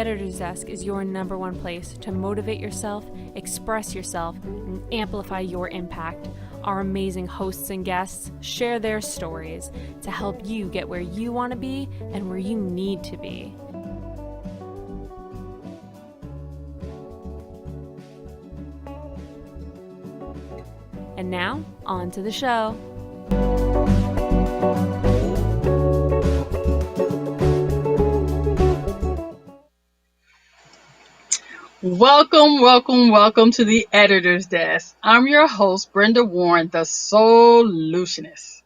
Editor's Desk is your number one place to motivate yourself, express yourself, and amplify your impact. Our amazing hosts and guests share their stories to help you get where you want to be and where you need to be. And now, on to the show. Welcome to the Editor's Desk. I'm your host, Brenda Warren, the Solutionist.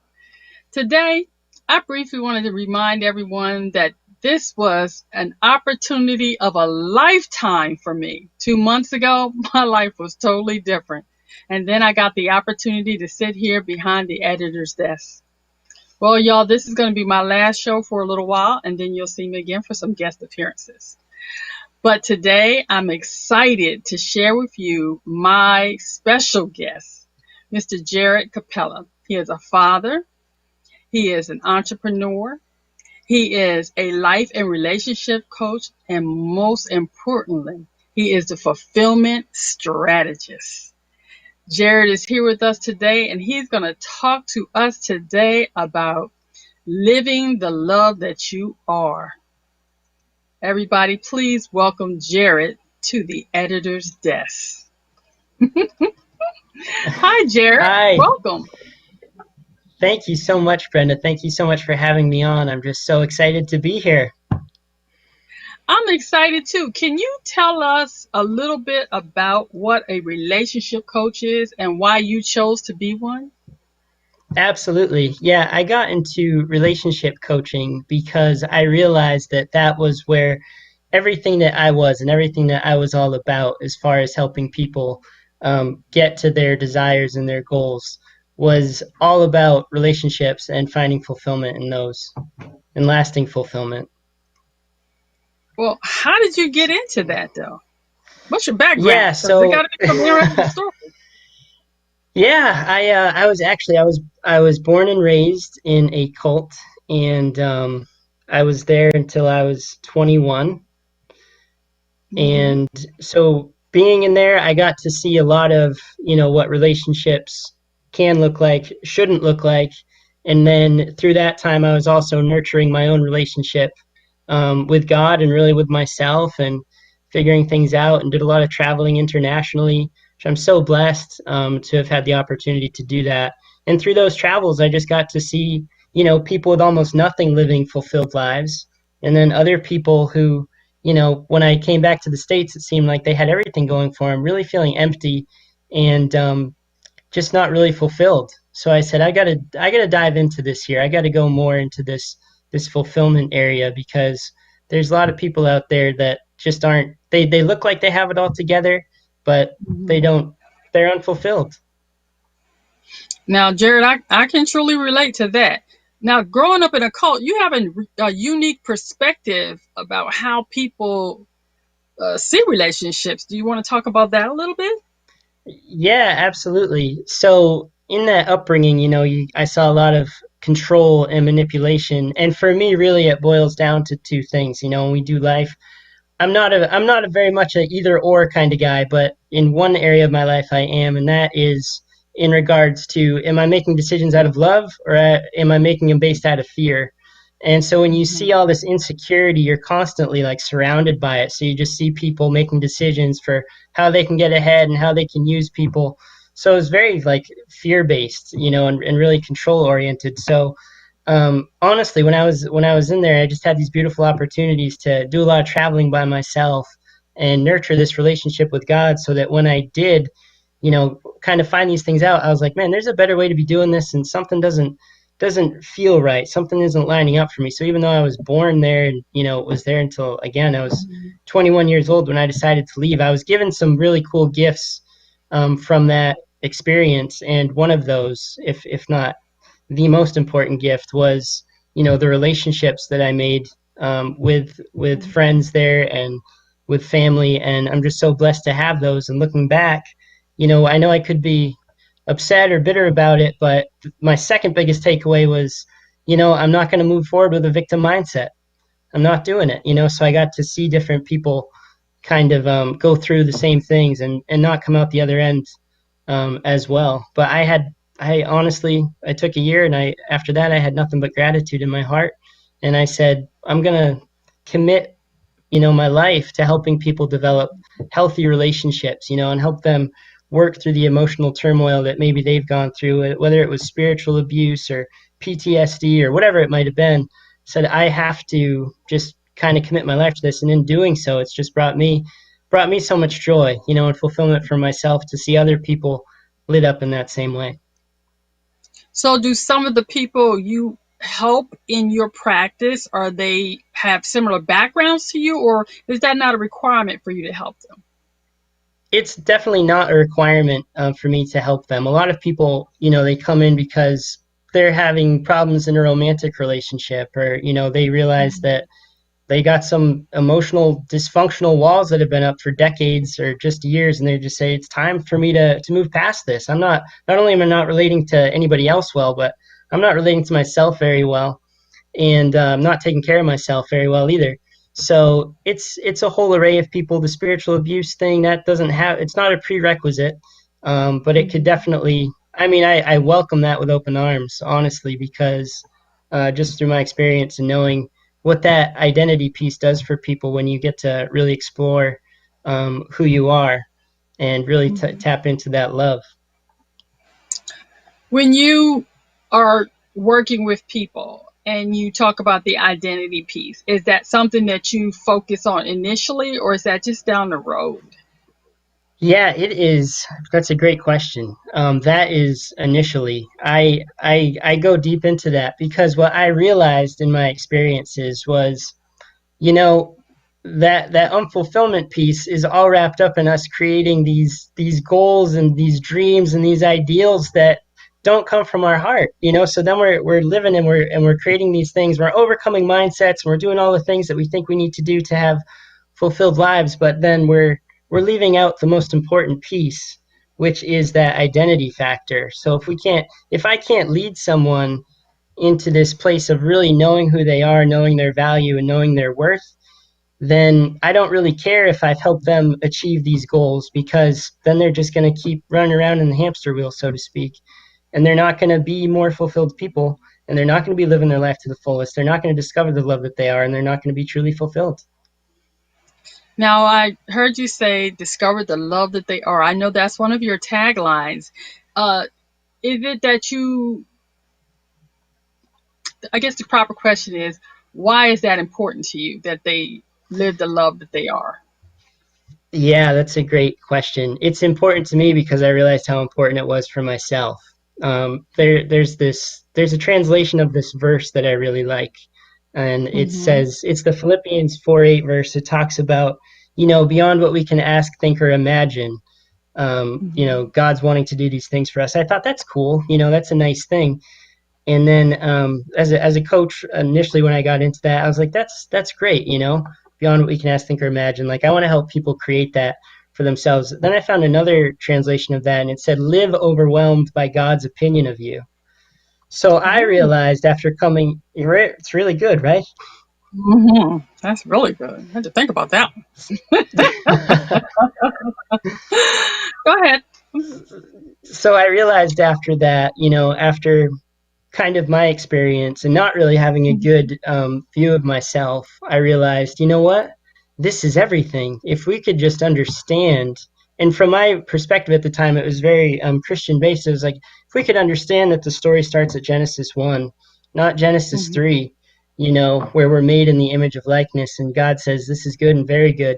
Today, I briefly wanted to remind everyone that this was an opportunity of a lifetime for me. 2 months ago, my life was totally different. And then I got the opportunity to sit here behind the Editor's Desk. Well, y'all, this is going to be my last show for a little while, and then you'll see me again for some guest appearances. But today, I'm excited to share with you my special guest, Mr. Jared Capella. He is a father. He is an entrepreneur. He is a life and relationship coach. And most importantly, he is the fulfillment strategist. Jared is here with us today, and he's going to talk to us today about living the love that you are. Everybody, please welcome Jared to the Editor's Desk. Hi, Jared. Hi. Welcome. Thank you so much, Brenda. Thank you so much for having me on. I'm just so excited to be here. I'm excited too. Can you tell us a little bit about what a relationship coach is and why you chose to be one? Absolutely. Yeah, I got into relationship coaching because I realized that that was where everything that I was and everything that I was all about as far as helping people get to their desires and their goals was all about relationships and finding fulfillment in those and lasting fulfillment. Well, how did you get into that though? What's your background? Yeah, so there got to be some interesting story. Yeah, I was born and raised in a cult, and I was there until I was 21. And so being in there, I got to see a lot of, what relationships can look like, shouldn't look like. And then through that time, I was also nurturing my own relationship with God and really with myself and figuring things out, and did a lot of traveling internationally, which I'm so blessed to have had the opportunity to do that. And through those travels, I just got to see, people with almost nothing living fulfilled lives. And then other people who, when I came back to the States, it seemed like they had everything going for them, really feeling empty and just not really fulfilled. So I said, I gotta dive into this here. I gotta go more into this fulfillment area, because there's a lot of people out there that just aren't, they look like they have it all together, but they don't, they're unfulfilled. Now, Jared, I can truly relate to that. Now, growing up in a cult, you have a unique perspective about how people see relationships. Do you want to talk about that a little bit? Yeah, absolutely. So in that upbringing, I saw a lot of control and manipulation. And for me, really, it boils down to two things. When we do life, I'm not a very much a either or kind of guy, but in one area of my life I am, and that is in regards to, am I making decisions out of love, or am I making them based out of fear? And so when you see all this insecurity, you're constantly like surrounded by it. So you just see people making decisions for how they can get ahead and how they can use people. So it's very like fear-based, and really control-oriented. So honestly, when I was in there, I just had these beautiful opportunities to do a lot of traveling by myself and nurture this relationship with God, so that when I did, kind of find these things out, I was like, man, there's a better way to be doing this, and something doesn't feel right. Something isn't lining up for me. So even though I was born there and, was there until, again, I was 21 years old when I decided to leave, I was given some really cool gifts from that experience. And one of those, if not the most important gift, was, the relationships that I made with friends there and with family. And I'm just so blessed to have those. And looking back, I know I could be upset or bitter about it, but my second biggest takeaway was, I'm not going to move forward with a victim mindset. I'm not doing it, you know. So I got to see different people kind of go through the same things and not come out the other end as well. But I honestly, I took a year, and after that, I had nothing but gratitude in my heart. And I said, I'm going to commit, my life to helping people develop healthy relationships, and help them work through the emotional turmoil that maybe they've gone through, whether it was spiritual abuse or PTSD or whatever it might have been. Said I have to just kind of commit my life to this, and in doing so, it's just brought me so much joy, and fulfillment for myself to see other people lit up in that same way. So, do some of the people you help in your practice, are they have similar backgrounds to you, or is that not a requirement for you to help them? It's definitely not a requirement for me to help them. A lot of people, they come in because they're having problems in a romantic relationship, or they realize that they got some emotional dysfunctional walls that have been up for decades or just years, and they just say it's time for me to move past this. Not only am I not relating to anybody else well, but I'm not relating to myself very well, and I'm not taking care of myself very well either. So it's a whole array of people. The spiritual abuse thing, that doesn't have, it's not a prerequisite, but it could definitely. I mean, I welcome that with open arms, honestly, because just through my experience and knowing what that identity piece does for people when you get to really explore who you are and really tap into that love. When you are working with people and you talk about the identity piece, is that something that you focus on initially, or is that just down the road? Yeah, it is. That's a great question. That is initially. I go deep into that because what I realized in my experiences was, you know, that unfulfillment piece is all wrapped up in us creating these goals and these dreams and these ideals that don't come from our heart. So then we're living and we're creating these things. We're overcoming mindsets, and we're doing all the things that we think we need to do to have fulfilled lives, but then we're leaving out the most important piece, which is that identity factor. So if I can't lead someone into this place of really knowing who they are, knowing their value, and knowing their worth, then I don't really care if I've helped them achieve these goals, because then they're just going to keep running around in the hamster wheel, so to speak. And they're not going to be more fulfilled people, and they're not going to be living their life to the fullest. They're not going to discover the love that they are, and they're not going to be truly fulfilled. Now, I heard you say discover the love that they are. I know that's one of your taglines. Uh, is it that I guess the proper question is, why is that important to you that they live the love that they are? Yeah, that's a great question. It's important to me because I realized how important it was for myself. There's a translation of this verse that I really like, and it Mm-hmm. says, it's the Philippians 4:8 verse. It talks about, beyond what we can ask, think, or imagine. Mm-hmm. God's wanting to do these things for us. I thought that's cool. That's a nice thing. And then as a coach, initially when I got into that, I was like, that's great, beyond what we can ask, think, or imagine. Like, I want to help people create that for themselves. Then I found another translation of that, and it said, live overwhelmed by God's opinion of you. So I Oh. realized after coming, it's really good, right? Mm-hmm. That's really good. I had to think about that. Go ahead. So I realized after that, after kind of my experience and not really having a good view of myself, I realized, you know what? This is everything. If we could just understand, and from my perspective at the time, it was very Christian based. It was like, if we could understand that the story starts at Genesis 1, not Genesis Mm-hmm. 3, where we're made in the image of likeness, and God says this is good and very good,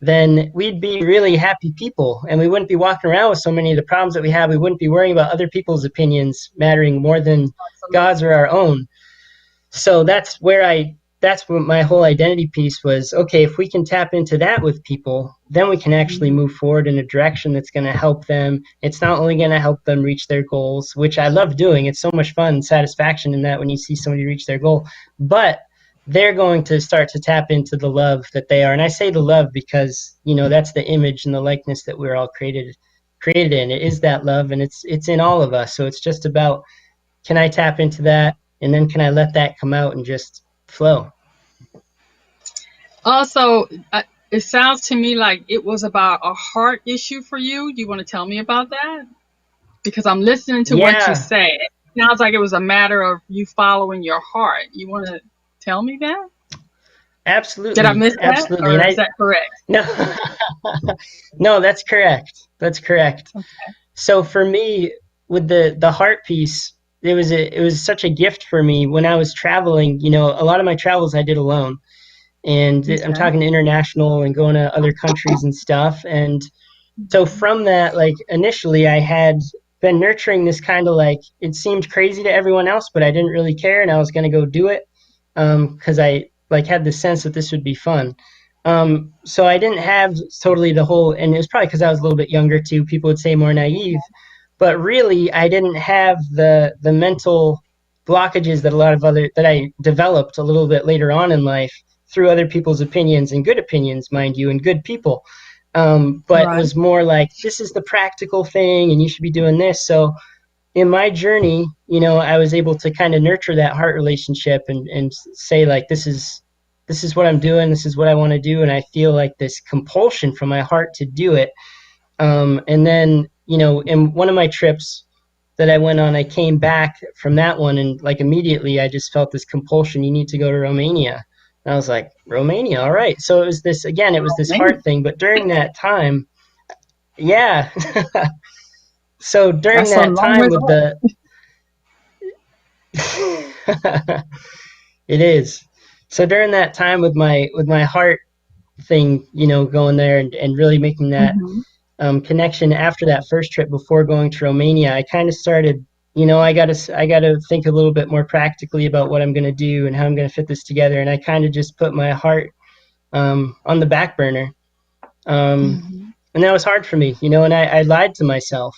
then we'd be really happy people, and we wouldn't be walking around with so many of the problems that we have. We wouldn't be worrying about other people's opinions mattering more than God's or Absolutely. our own. So that's what my whole identity piece was. Okay, if we can tap into that with people, then we can actually Mm-hmm. move forward in a direction that's going to help them. It's not only going to help them reach their goals, which I love doing. It's so much fun and satisfaction in that when you see somebody reach their goal, but they're going to start to tap into the love that they are. And I say the love because, that's the image and the likeness that we're all created in. It is that love, and it's in all of us. So it's just about, can I tap into that, and then can I let that come out and just flow? Also, it sounds to me like it was about a heart issue for you. You want to tell me about that? Because I'm listening to what you Yeah, say. It sounds like it was a matter of you following your heart. You want to tell me that? Did I absolutely, miss that, absolutely. And or is I that correct? no, no, that's correct. That's correct. So for me, with the heart piece, it was such a gift for me when I was traveling. You know, a lot of my travels I did alone, and I'm Okay. talking international and going to other countries and stuff. And so from that, like initially, I had been nurturing this kind of like it seemed crazy to everyone else, but I didn't really care, and I was going to go do it because I like had the sense that this would be fun. So I didn't have totally the whole, and it was probably because I was a little bit younger too. People would say more naive, but really I didn't have the mental blockages that a lot of other that I developed a little bit later on in life through other people's opinions and good opinions, mind you, and good people. But it Right. was more like this is the practical thing, and you should be doing this. So in my journey, you know, I was able to kind of nurture that heart relationship and say like this is what I'm doing, this is what I want to do, and I feel like this compulsion from my heart to do it. And then, you know, in one of my trips that I went on, I came back from that one and like immediately I just felt this compulsion, you need to go to Romania. And I was like, Romania, all right. So it was this again, it was this heart Man, thing, but during that time, yeah. So during that's a that long time ways with away. the it is. So during that time with my heart thing, you know, going there and really making that Hmm. connection after that first trip before going to Romania, I kind of started, you know, I gotta think a little bit more practically about what I'm gonna do and how I'm gonna fit this together, and I kind of just put my heart on the back burner, Hmm. and that was hard for me, you know, and I lied to myself,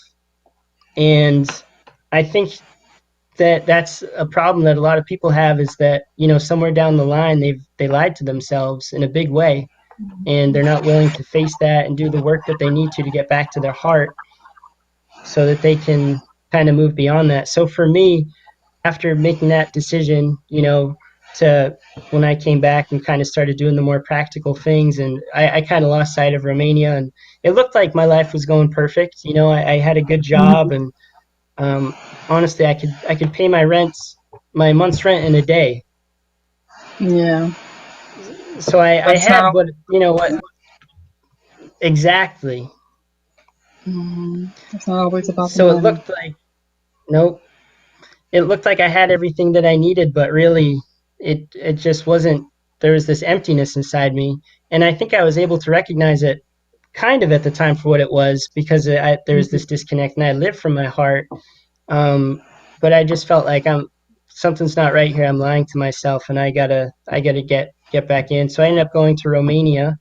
and I think that that's a problem that a lot of people have is that you know somewhere down the line they lied to themselves in a big way and they're not willing to face that and do the work that they need to get back to their heart so that they can kind of move beyond that. So for me, after making that decision, you know, to when I came back and kind of started doing the more practical things, and I kind of lost sight of Romania, and it looked like my life was going perfect. You know, I had a good job, and honestly, I could pay my rents, my month's rent in a day. Yeah, So but I it's not had always. what you know what exactly. It's not always about the So it money. looked like nope. It looked like I had everything that I needed, but really it just wasn't. There was this emptiness inside me, and I think I was able to recognize it kind of at the time for what it was because there was this Hmm. disconnect, and I lived from my heart. Um, but I just felt like I'm something's not right here. I'm lying to myself, and I gotta get back in. So I ended up going to Romania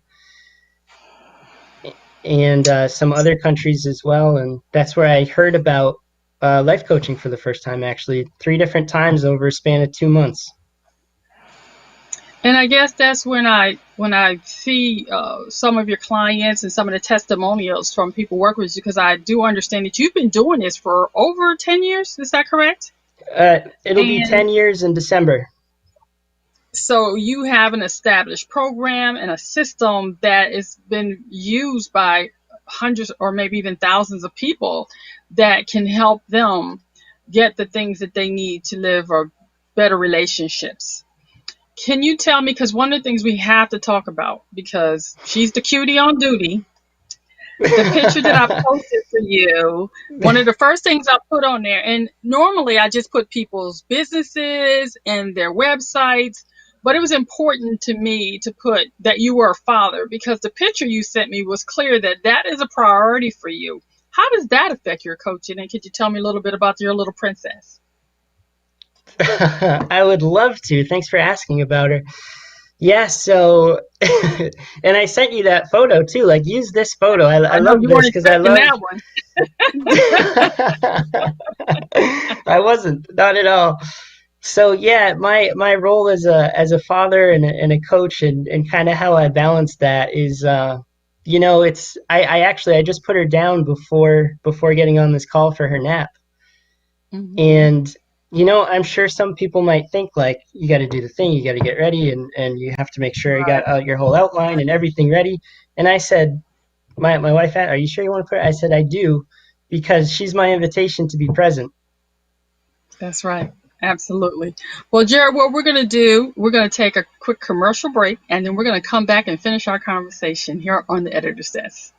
and some other countries as well. And that's where I heard about life coaching for the first time, actually, three different times over a span of 2 months. And I guess that's when I see some of your clients and some of the testimonials from people working with you, because I do understand that you've been doing this for over 10 years. Is that correct? It'll be And 10 years in December. so you have an established program and a system that has been used by hundreds or maybe even thousands of people that can help them get the things that they need to live or better relationships. Can you tell me, because one of the things we have to talk about, because she's the cutie on duty, the picture that I posted for you, one of the first things I put on there, and normally I just put people's businesses and their websites, but it was important to me to put that you were a father because the picture you sent me was clear that that is a priority for you. How does that affect your coaching? And could you tell me a little bit about your little princess? I would love to. Thanks for asking about her. Yeah, so, and I sent you that photo too. Like, use this photo. I I know love you this weren't because I expecting love. that one. I wasn't, not at all. So yeah, my role as a father and a coach and kind of how I balance that is you know it's I actually I just put her down before getting on this call for her nap Hmm. and I'm sure some people might think like you got to do the thing, you got to get ready, and you have to make sure you got Right. your whole outline and everything ready. And I said, my wife, are you sure you want to put it? I said, I do, because she's my invitation to be present. That's right. Absolutely. Well, Jared, what we're going to do, we're going to take a quick commercial break and then we're going to come back and finish our conversation here on the editor's desk.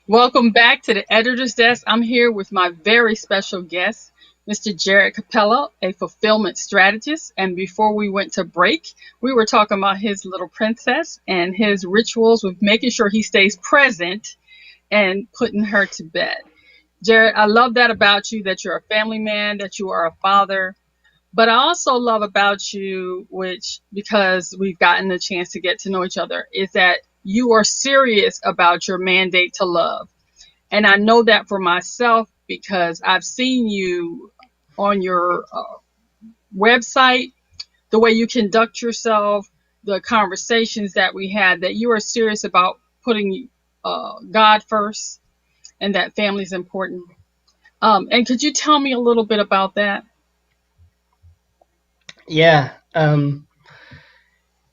Welcome back to the editor's desk. I'm here with my very special guest, Mr. Jared Capello, a fulfillment strategist. And before we went to break, we were talking about his little princess and his rituals with making sure he stays present and putting her to bed. Jared, I love that about you, that you're a family man, that you are a father. But I also love about you, which because we've gotten the chance to get to know each other, is that you are serious about your mandate to love. And I know that for myself because I've seen you on your website, the way you conduct yourself, the conversations that we had, that you are serious about putting God first and that family is important. And could you tell me a little bit about that? Yeah.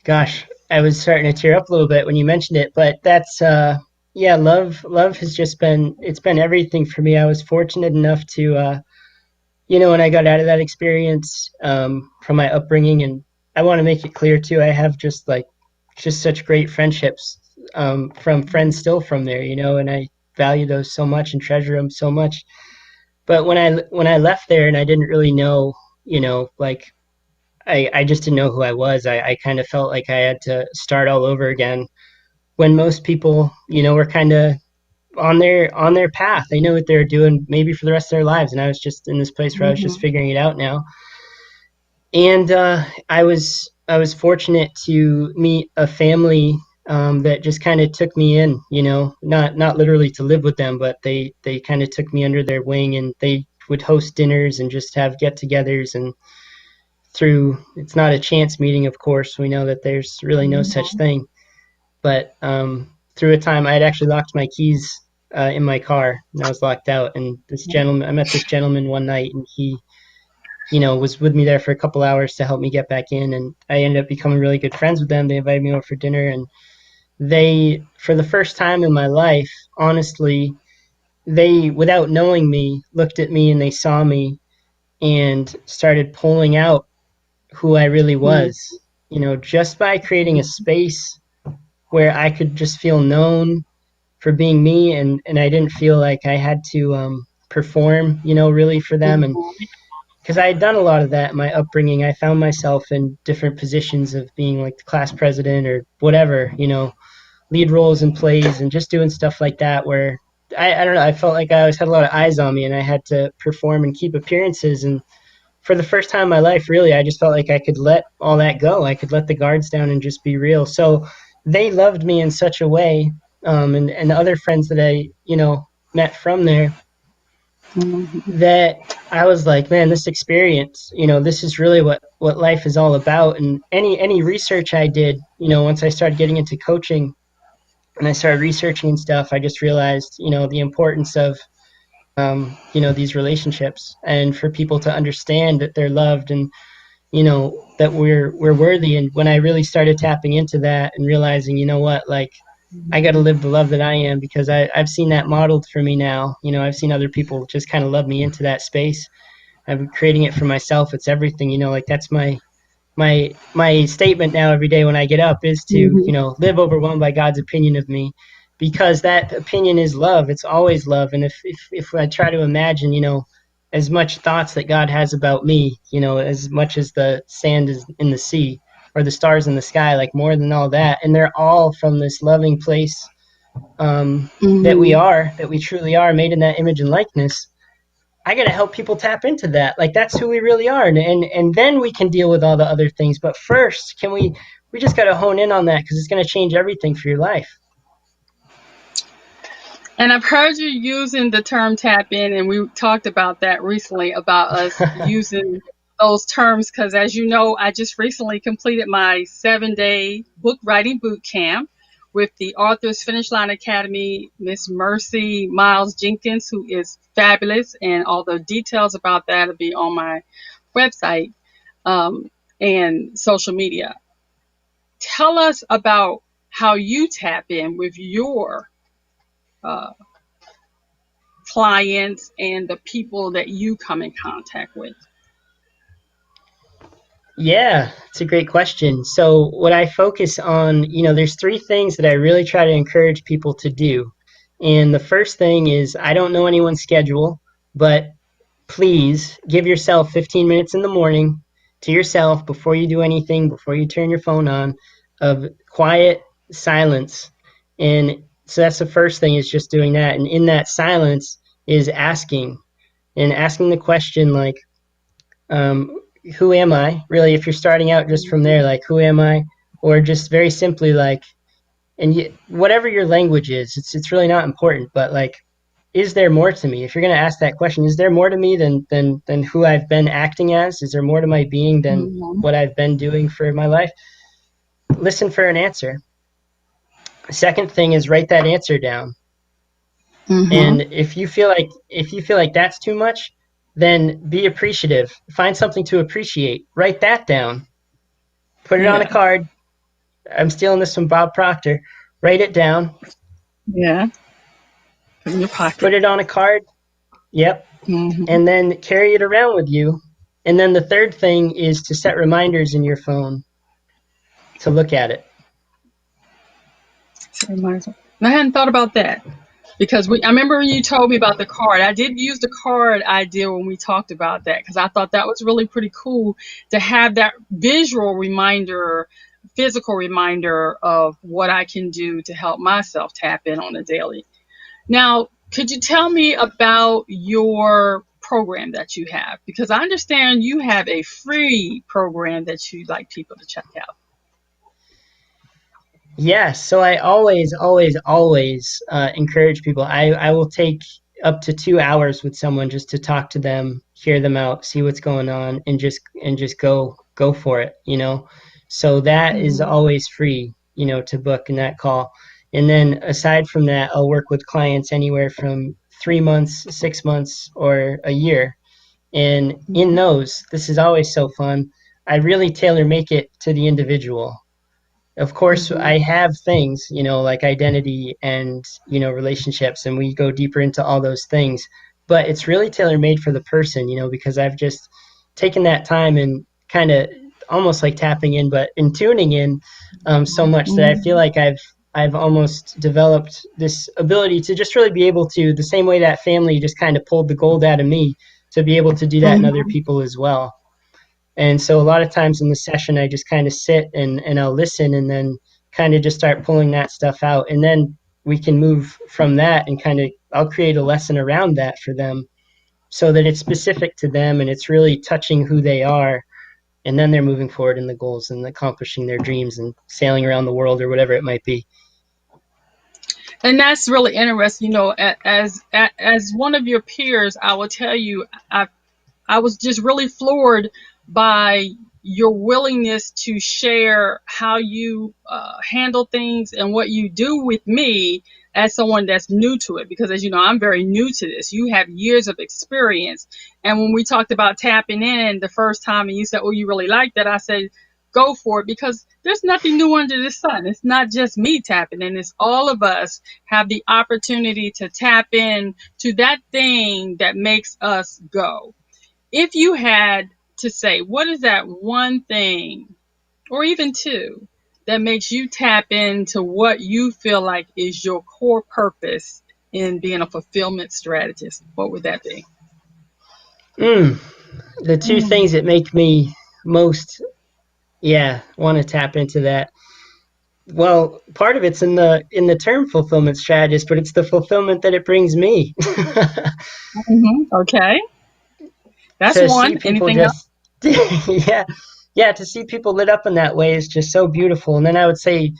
Gosh, I was starting to tear up a little bit when you mentioned it, but that's yeah, love has just been it's been everything for me. I was fortunate enough to when I got out of that experience from my upbringing, and I want to make it clear too, I have just such great friendships from friends still from there, and I value those so much and treasure them so much. But when I left there and I didn't really know, like I just didn't know who I was. I kind of felt like I had to start all over again when most people, were kind of on their path. They know what they're doing maybe for the rest of their lives. And I was just in this place where I was just Mm-hmm. figuring it out now. And I was fortunate to meet a family that just kind of took me in, not literally to live with them, but they kind of took me under their wing, and they would host dinners and just have get-togethers. And through it's not a chance meeting, of course, we know that there's really no such Mm-hmm. thing, but through a time I had actually locked my keys in my car, and I was locked out, and I met this gentleman one night, and he was with me there for a couple hours to help me get back in, and I ended up becoming really good friends with them. They invited me over for dinner, and they, for the first time in my life, honestly, they, without knowing me, looked at me and they saw me and started pulling out who I really was, just by creating a space where I could just feel known for being me, and I didn't feel like I had to perform, really for them. And Mm-hmm. because I had done a lot of that in my upbringing, I found myself in different positions of being like the class president or whatever, lead roles in plays and just doing stuff like that where I don't know, I felt like I always had a lot of eyes on me and I had to perform and keep appearances. And for the first time in my life, really, I just felt like I could let all that go. I could let the guards down and just be real. So they loved me in such a way, and the other friends that I, met from there, Mm-hmm. that I was like, man, this experience, this is really what life is all about. And any research I did, once I started getting into coaching and I started researching and stuff, I just realized, the importance of these relationships, and for people to understand that they're loved, and that we're worthy. And when I really started tapping into that and realizing, what, like, I got to live the love that I am, because I've seen that modeled for me now. I've seen other people just kind of love me into that space. I'm creating it for myself. It's everything, like that's my statement now every day when I get up is to, Mm-hmm. live overwhelmed by God's opinion of me, because that opinion is love. It's always love. And if I try to imagine, as much thoughts that God has about me, as much as the sand is in the sea or the stars in the sky, like more than all that, and they're all from this loving place that we Hmm. are, that we truly are, made in that image and likeness. I got to help people tap into that. Like that's who we really are, and then we can deal with all the other things. But first, can we just got to hone in on that because it's going to change everything for your life. And I've heard you using the term tap in, and we talked about that recently about us using those terms because, as you know, I just recently completed my 7-day book writing boot camp with the Authors Finish Line Academy, Miss Mercy Miles Jenkins, who is fabulous, and all the details about that will be on my website um, and social media. Tell us about how you tap in with your uh, clients and the people that you come in contact with? Yeah, it's a great question. So, what I focus on, there's three things that I really try to encourage people to do. And the first thing is I don't know anyone's schedule, but please give yourself 15 minutes in the morning to yourself before you do anything, before you turn your phone on, of quiet silence. And so that's the first thing is just doing that. And in that silence is asking the question like, um, who am I? Really, if you're starting out just from there, like, who am I? Or just very simply like, whatever your language is, it's really not important, but like, is there more to me? If you're going to ask that question, is there more to me than who I've been acting as? Is there more to my being than Mm-hmm. what I've been doing for my life? Listen for an answer. Second thing is write that answer down. Mm-hmm. And if you feel like that's too much, then be appreciative. Find something to appreciate. Write that down. Put it on a Yeah. card. I'm stealing this from Bob Proctor. Write it down. Yeah. Put it in your Put pocket. it on a card. Yep. Mm-hmm. And then carry it around with you. And then the third thing is to set reminders in your phone to look at it. So I hadn't thought about that because I remember when you told me about the card. I did use the card idea when we talked about that because I thought that was really pretty cool to have that visual reminder, physical reminder of what I can do to help myself tap in on a daily. Now, could you tell me about your program that you have? Because I understand you have a free program that you'd like people to check out. Yes, so I always, always, always encourage people. I will take up to 2 hours with someone just to talk to them, hear them out, see what's going on, and just go for it. So that is Mm-hmm. always free, to book in that call. And then aside from that, I'll work with clients anywhere from 3 months, 6 months, or a year. And in those, this is always so fun. I really tailor make it to the individual. Of course, Mm-hmm. I have things, like identity and, relationships, and we go deeper into all those things. But it's really tailor made for the person, because I've just taken that time and kind of almost like tapping in, but in tuning in so much that I feel Mm-hmm. like I've almost developed this ability to just really be able to, the same way that family just kind of pulled the gold out of me, to be able to do that in other Mm-hmm. people as well. And so a lot of times in the session, I just kind of sit and I'll listen and then kind of just start pulling that stuff out. And then we can move from that and kind of, I'll create a lesson around that for them so that it's specific to them and it's really touching who they are. And then they're moving forward in the goals and accomplishing their dreams and sailing around the world or whatever it might be. And that's really interesting. As one of your peers, I will tell you, I was just really floored by your willingness to share how you handle things and what you do with me as someone that's new to it. Because as you know, I'm very new to this. You have years of experience. And when we talked about tapping in the first time and you said, oh, you really like that, I said, go for it because there's nothing new under the sun. It's not just me tapping in. It's all of us have the opportunity to tap in to that thing that makes us go. If you had to say, what is that one thing, or even two, that makes you tap into what you feel like is your core purpose in being a fulfillment strategist, what would that be? Mm, the two things Mm. that make me most, yeah, want to tap into that. Well, part of it's in the term fulfillment strategist, but it's the fulfillment that it brings me. Okay, that's To see one. people Anything else? just yeah, yeah, to see people lit up in that way is just so beautiful. And then I would say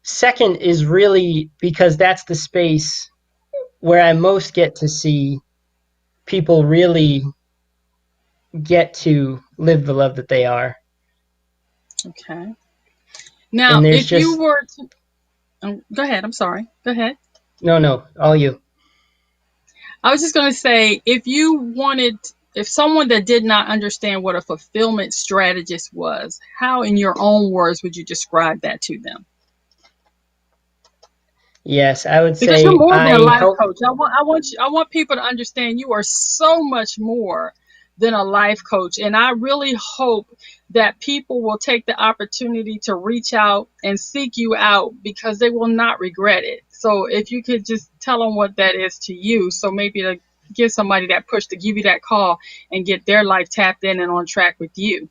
second is really because that's the space where I most get to see people really get to live the love that they are. Okay. And Now, there's if you just were to, go ahead. I'm sorry. Go ahead. no, all you. I was just going to say, if someone that did not understand what a fulfillment strategist was, how, in your own words, would you describe that to them? Yes, I would Because you're say more than a I life help. coach. I want people to understand you are so much more than a life coach. And I really hope that people will take the opportunity to reach out and seek you out because they will not regret it. So if you could just tell them what that is to you, so maybe to give somebody that push to give you that call and get their life tapped in and on track with you.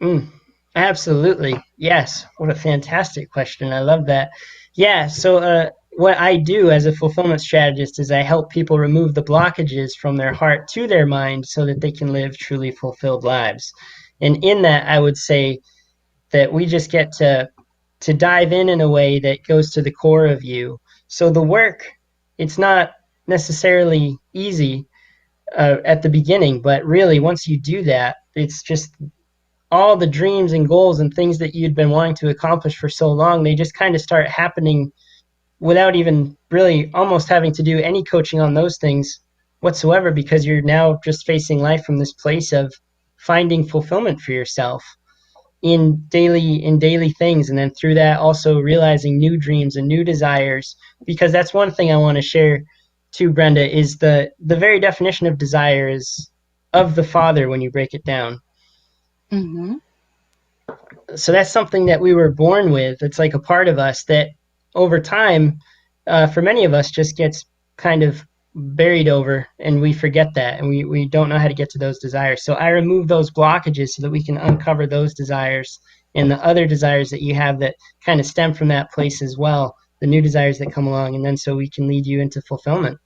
Mm, absolutely. Yes. What a fantastic question. I love that. Yeah. So, what I do as a fulfillment strategist is I help people remove the blockages from their heart to their mind so that they can live truly fulfilled lives. And in that, I would say that we just get to dive in a way that goes to the core of you. So the work, it's not necessarily easy at the beginning, but really once you do that, it's just all the dreams and goals and things that you'd been wanting to accomplish for so long, they just kind of start happening without even really almost having to do any coaching on those things whatsoever because you're now just facing life from this place of finding fulfillment for yourself in daily things, and then through that also realizing new dreams and new desires, because that's one thing I want to share too, Brenda, is the very definition of desire is of the Father when you break it down. Mm-hmm. So that's something that we were born with. It's like a part of us that over time, for many of us, just gets kind of buried over and we forget that and we don't know how to get to those desires. So I remove those blockages so that we can uncover those desires and the other desires that you have that kind of stem from that place as well, the new desires that come along, and then so we can lead you into fulfillment.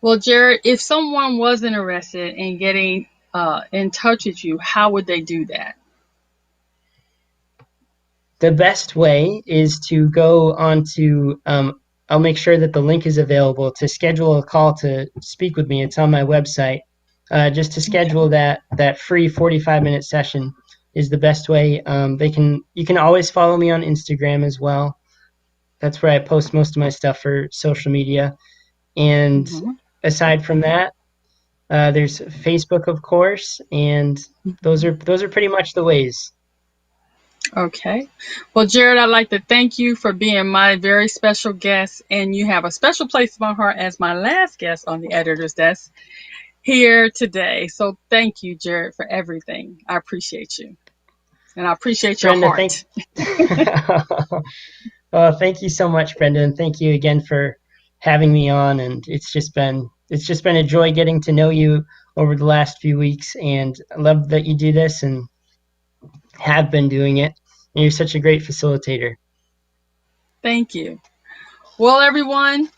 Well, Jared, if someone was interested in getting in touch with you, how would they do that? The best way is to go on to I'll make sure that the link is available to schedule a call to speak with me. It's on my website. Just to Okay. schedule that free 45-minute session is the best way. You can always follow me on Instagram as well. That's where I post most of my stuff for social media. And Mm-hmm. aside from that, there's Facebook, of course, and those are pretty much the ways. Okay. Well, Jared, I'd like to thank you for being my very special guest, and you have a special place in my heart as my last guest on the editor's desk here today. So thank you, Jared, for everything. I appreciate you, and I appreciate your Brenda, thank heart. Oh, thank you so much, Brenda, and thank you again for having me on. And it's just been a joy getting to know you over the last few weeks, and I love that you do this and have been doing it. And you're such a great facilitator. Thank you. Well, everyone,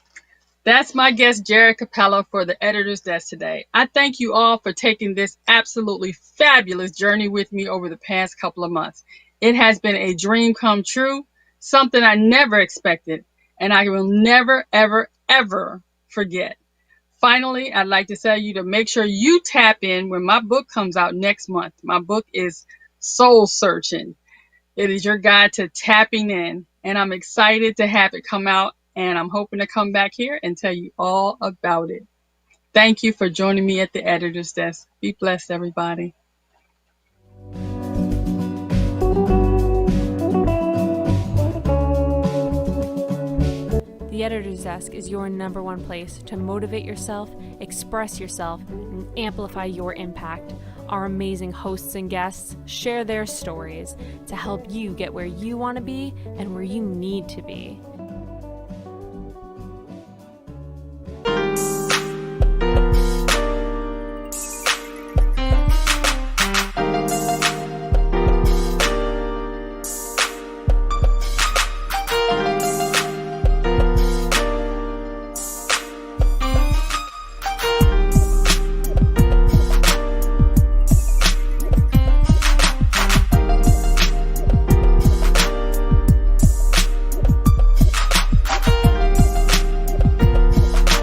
that's my guest, Jared Capella, for the editor's desk today. I thank you all for taking this absolutely fabulous journey with me over the past couple of months. It has been a dream come true, something I never expected, and I will never, ever, ever forget. Finally, I'd like to tell you to make sure you tap in when my book comes out next month. My book is Soul Searching. It is your guide to tapping in, and I'm excited to have it come out, and I'm hoping to come back here and tell you all about it. Thank you for joining me at the editor's desk. Be blessed, everybody. The Editor's Desk is your number one place to motivate yourself, express yourself, and amplify your impact. Our amazing hosts and guests share their stories to help you get where you want to be and where you need to be.